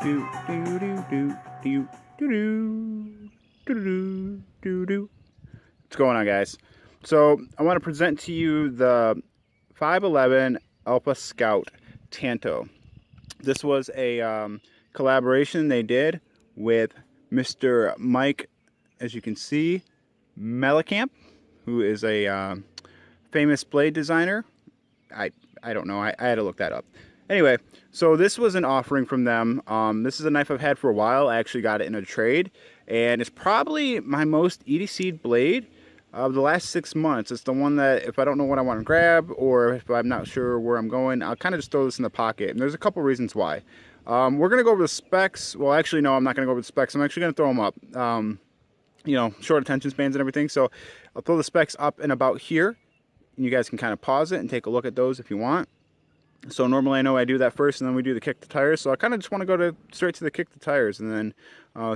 What's going on, guys? So I want to present to you the 511 Alpha Scout Tanto. This was a collaboration they did with Mr. Mike, as you can see, Mellencamp, who is a famous blade designer. I don't know. I had to look that up. Anyway, so this was an offering from them. This is a knife I've had for a while. I actually got it in a trade, and it's probably my most EDC'd blade of the last 6 months. It's the one that if I don't know what I want to grab, or if I'm not sure where I'm going, I'll kind of just throw this in the pocket. And there's a couple reasons why. We're going to go over the specs. Well, actually, no, I'm not going to go over the specs. I'm actually going to throw them up. You know, short attention spans and everything. So I'll throw the specs up and about here. And you guys can kind of pause it and take a look at those if you want. So normally I know I do that first and then we do the kick the tires. So I kind of just want to go straight to the kick the tires and then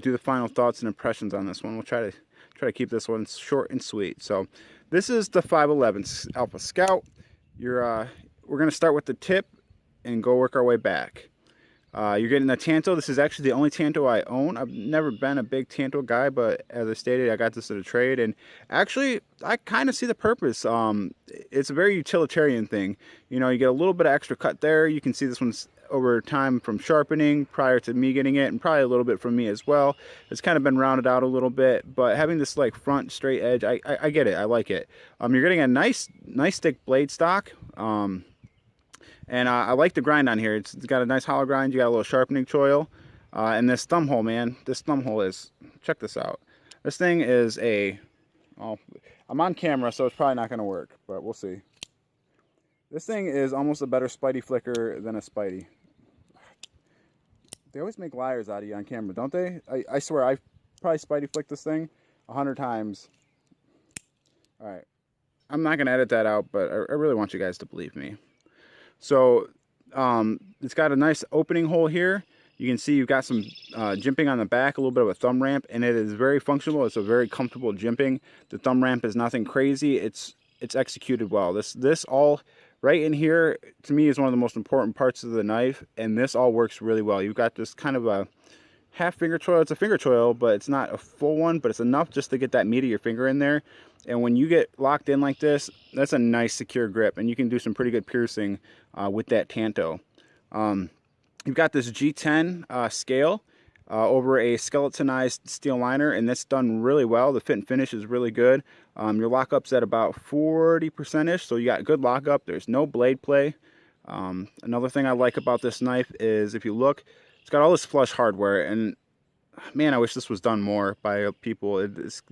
do the final thoughts and impressions on this one. We'll try to keep this one short and sweet. So this is the 511 Alpha Scout. We're going to start with the tip and go work our way back. You're getting the Tanto. This is actually the only Tanto I own. I've never been a big Tanto guy, but as I stated, I got this at a trade, and actually, I kind of see the purpose. It's a very utilitarian thing. You know, you get a little bit of extra cut there. You can see this one's over time from sharpening prior to me getting it, and probably a little bit from me as well. It's kind of been rounded out a little bit, but having this like front straight edge, I get it. I like it. You're getting a nice thick blade stock. And I like the grind on here. It's got a nice hollow grind. You got a little sharpening choil. And this thumb hole, man. This thumb hole is, check this out. This thing is I'm on camera, so it's probably not going to work, but we'll see. This thing is almost a better Spidey flicker than a Spidey. They always make liars out of you on camera, don't they? I swear, I've probably Spidey flicked this thing 100 times. All right. I'm not going to edit that out, but I really want you guys to believe me. So it's got a nice opening hole here. You can see you've got some jimping on the back, a little bit of a thumb ramp, and it is very functional. It's a very comfortable jimping. The thumb ramp is nothing crazy. It's executed well. This all right in here to me is one of the most important parts of the knife, and this all works really well. You've got this kind of a half finger choil. It's a finger choil, but it's not a full one, but it's enough just to get that meat of your finger in there. And when you get locked in like this, that's a nice secure grip, and you can do some pretty good piercing with that Tanto. You've got this G10 scale over a skeletonized steel liner, and that's done really well. The fit and finish is really good. Your lockup's at about 40%ish, so you got good lockup. There's no blade play. Another thing I like about this knife is if you look, it's got all this flush hardware, and man, I wish this was done more by people. It's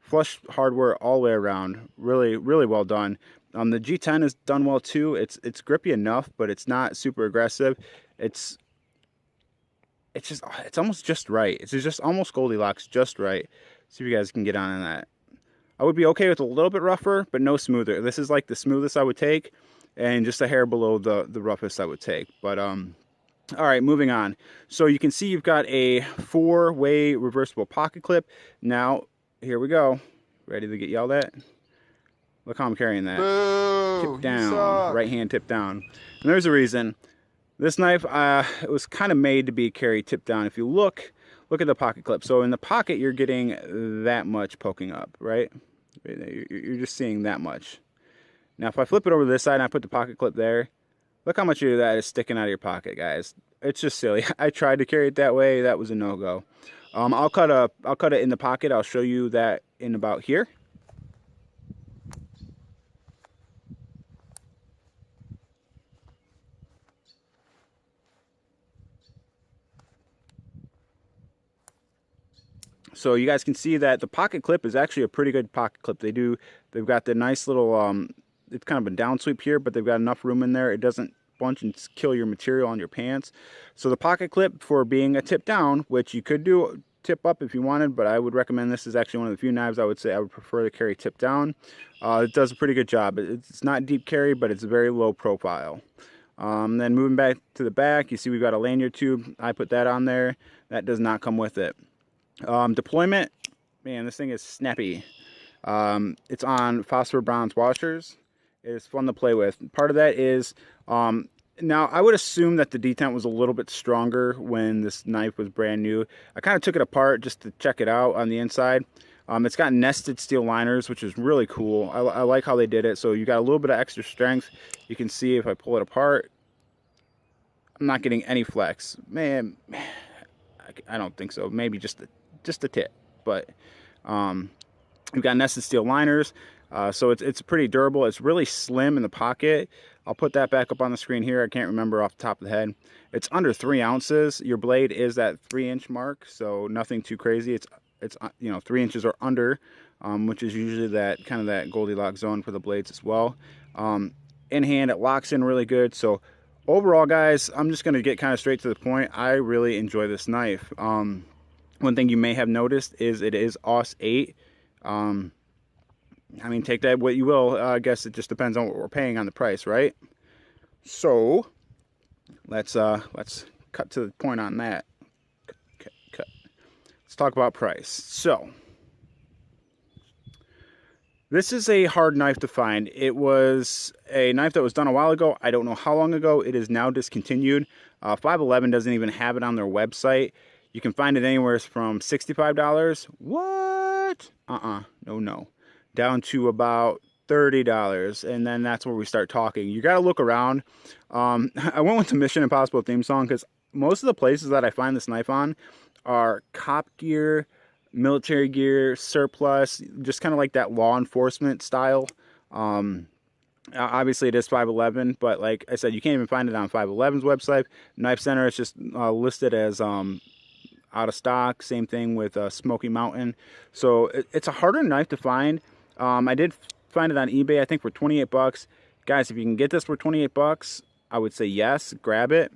flush hardware all the way around. Really, really well done. The G10 is done well too. It's grippy enough, but it's not super aggressive. It's almost just right. It's just almost Goldilocks, just right. See if you guys can get on that. I would be okay with a little bit rougher, but no smoother. This is like the smoothest I would take, and just a hair below the roughest I would take. But all right, moving on. So you can see you've got a 4-way reversible pocket clip. Now, here we go. Ready to get yelled at? Look how I'm carrying that. Boo, tip down, right hand tip down. And there's a reason. This knife, it was kind of made to be carried tip down. If you look at the pocket clip. So in the pocket, you're getting that much poking up, right? You're just seeing that much. Now, if I flip it over to this side and I put the pocket clip there, look how much of that is sticking out of your pocket, guys. It's just silly. I tried to carry it that way. That was a no-go. I'll cut it in the pocket. I'll show you that in about here. So you guys can see that the pocket clip is actually a pretty good pocket clip. They've got the nice little, it's kind of a down sweep here, but they've got enough room in there. It doesn't bunch and kill your material on your pants. So the pocket clip, for being a tip down, which you could do tip up if you wanted, but I would recommend this is actually one of the few knives I would say I would prefer to carry tip down. It does a pretty good job. It's not deep carry, but it's very low profile. Then moving back to the back, you see we've got a lanyard tube. I put that on there. That does not come with it. Deployment, man, this thing is snappy. It's on phosphor bronze washers. It is fun to play with. Part of that is Now, I would assume that the detent was a little bit stronger when this knife was brand new. I kind of took it apart just to check it out on the inside. It's got nested steel liners, which is really cool. I like how they did it. So you got a little bit of extra strength. You can see if I pull it apart, I'm not getting any flex. Man, I don't think so. Maybe just a tip. But we've got nested steel liners. So it's pretty durable. It's really slim in the pocket. I'll put that back up on the screen here. I can't remember off the top of the head. It's under 3 ounces. Your blade is that 3-inch mark, so nothing too crazy. It's 3 inches or under, which is usually that kind of that Goldilocks zone for the blades as well. In hand, it locks in really good. So overall, guys, I'm just going to get kind of straight to the point. I really enjoy this knife. One thing you may have noticed is it is AUS 8. I mean, take that what you will. I guess it just depends on what we're paying on the price, right? So let's cut to the point on that. Cut. Let's talk about price. So this is a hard knife to find. It was a knife that was done a while ago. I don't know how long ago. It is now discontinued. 511 doesn't even have it on their website. You can find it anywhere from $65. What? No. Down to about $30, and then that's where we start talking. You got to look around. I went with the Mission Impossible theme song because most of the places that I find this knife on are cop gear, military gear, surplus, just kind of like that law enforcement style. Obviously it is 511, but like I said, you can't even find it on 511's website. Knife Center is just listed as out of stock. Same thing with Smoky Mountain. So it's a harder knife to find. I did find it on eBay, I think, for 28 bucks. Guys, if you can get this for 28 bucks, I would say yes, grab it.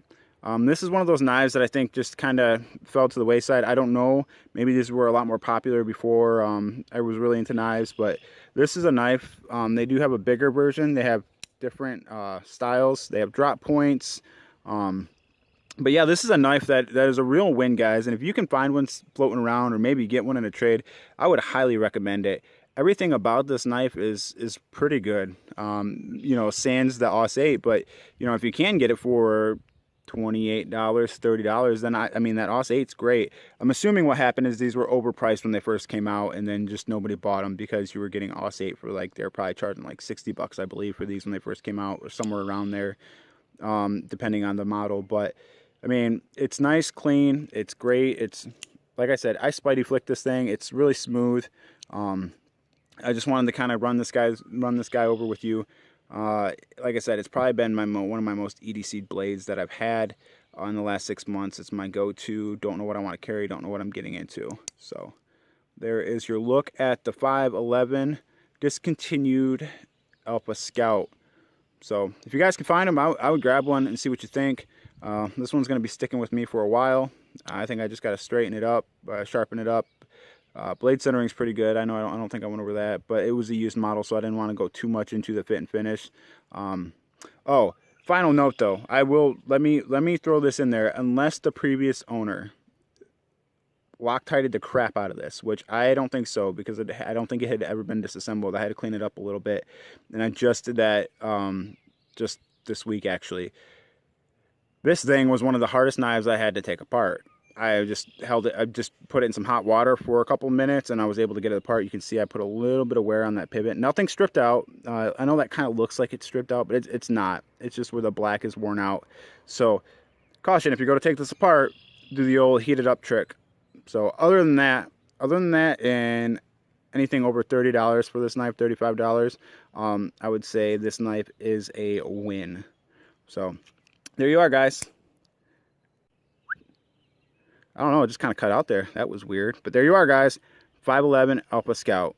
This is one of those knives that I think just kind of fell to the wayside. I don't know. Maybe these were a lot more popular before I was really into knives, but this is a knife. They do have a bigger version. They have different styles. They have drop points. But yeah, this is a knife that is a real win, guys. And if you can find one floating around or maybe get one in a trade, I would highly recommend it. Everything about this knife is pretty good. Sans the AUS 8, but if you can get it for $28, $30, then I mean that AUS 8's great. I'm assuming what happened is these were overpriced when they first came out, and then just nobody bought them because you were getting AUS 8 for like they're probably charging like 60 bucks, I believe, for these when they first came out, or somewhere around there, depending on the model. But I mean, it's nice, clean, it's great. It's like I said, I Spidey flicked this thing. It's really smooth. I just wanted to kind of run this guy over with you. Like I said, it's probably been one of my most EDC blades that I've had in the last 6 months. It's my go-to. Don't know what I want to carry. Don't know what I'm getting into. So there is your look at the 511 discontinued Alpha Scout. So if you guys can find them, I would grab one and see what you think. This one's going to be sticking with me for a while. I think I just got to straighten it up, sharpen it up. Blade centering is pretty good. I know I don't think I went over that, but it was a used model, so I didn't want to go too much into the fit and finish. Oh, final note though, let me throw this in there. Unless the previous owner Loctited the crap out of this, which I don't think so, because I don't think it had ever been disassembled. I had to clean it up a little bit, and I just did that just this week actually. This thing was one of the hardest knives I had to take apart. I just held it, I just put it in some hot water for a couple minutes, and I was able to get it apart. You can see I put a little bit of wear on that pivot. Nothing stripped out. I know that kind of looks like it's stripped out, but it's not. It's just where the black is worn out. So caution, if you go to take this apart, do the old heat it up trick. So other than that, and anything over $30 for this knife, $35, I would say this knife is a win. So there you are, guys. I don't know, it just kind of cut out there. That was weird. But there you are, guys. 511 Alpha Scout.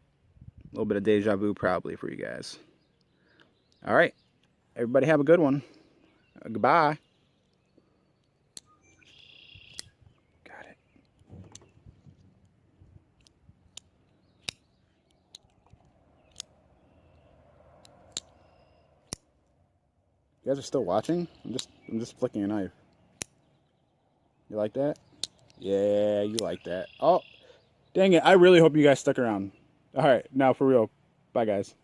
A little bit of deja vu probably for you guys. All right. Everybody have a good one. Goodbye. Got it. You guys are still watching? I'm just flicking a knife. You like that? Yeah, you like that. Oh, dang it. I really hope you guys stuck around. All right, now for real. Bye, guys.